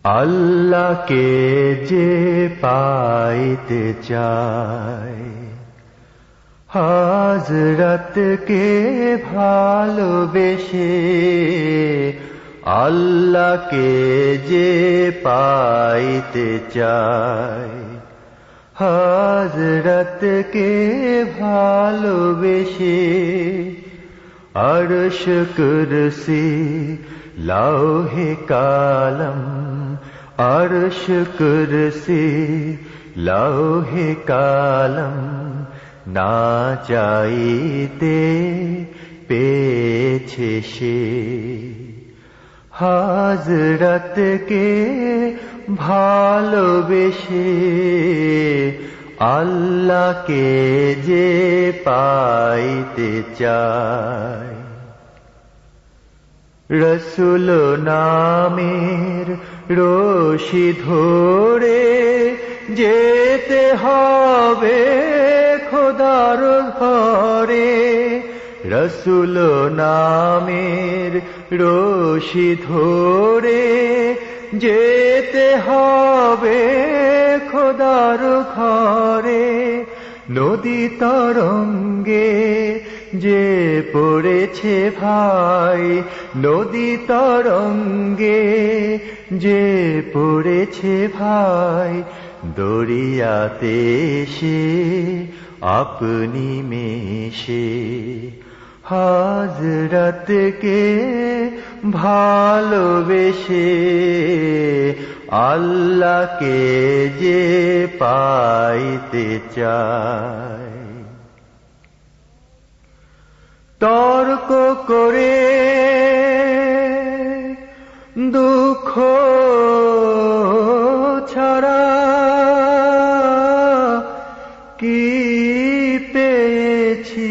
আল্লাহকে যে পাইতে চায়, হযরতকে ভালোবেসে। আল্লাহকে যে পাইতে চায়, হযরতকে ভালোবেসে। আরশ কুরসি লৌহে কালম, আরশ কুরসি লৌহে কালম, না চাইতে পেয়েছে সে। হযরতকে ভালোবেসে আল্লাহকে যে পাইতে চায়। রসূল নামের রশি ধরে যেতে হবে খোদার ঘরে। রসূল নামের রশি ধরে যেতে হবে খোদার ঘরে। নদী তরঙ্গে যে পড়েছে ভাই, নদী তরঙ্গে যে পড়েছে ভাই, দরিয়াতে সে আপনি মেশে। হযরতকে ভালোবেসে আল্লাহকে যে পাইতে চায়। তর্ক করে দুঃখ ছাড়া কি পেয়েছিস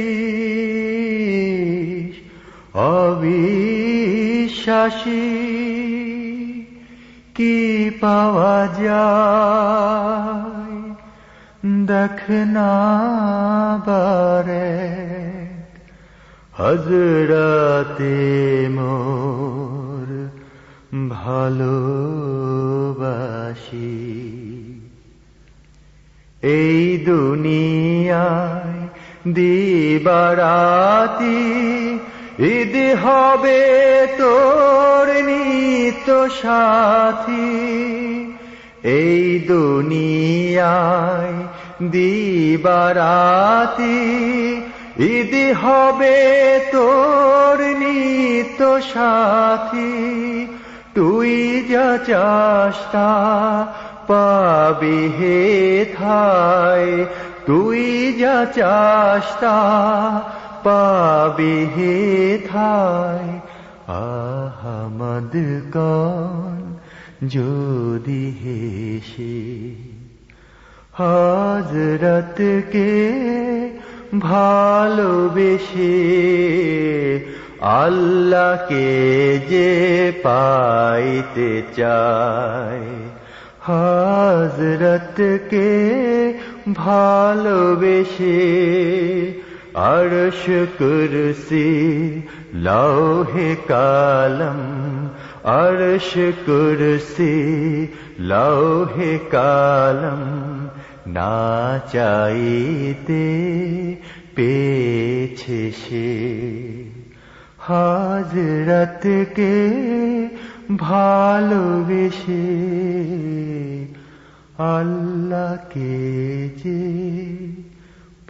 অবিশ্বাসী, কি পাওয়া যায় দেখ না বারে। হযরতে মোর ভালোবাসি। এই দুনিয়ায় দিবারাতি ঈদ হবে তোর নিত্য সাথী। এই দুনিয়ায় দিবারাতি ঈদ হবে তোর নিত্য সাথী। তুই যা চাস তা পাবি হে ঠাই, তুই যা চাস তা পাবি হে ঠাই। আহমদ কন যদি হেসে হযরতকে ভালোবেসে আল্লাহকে যে পাইতে চায়। হযরতকে ভালোবেসে আরশ কুরসি লৌহে কালম, আরশ কুরসি লৌহে কালম, না চাইতে পেয়েছে সে। হযরতকে ভালোবেসে আল্লাহকে যে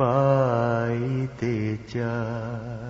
পাইতে চায়।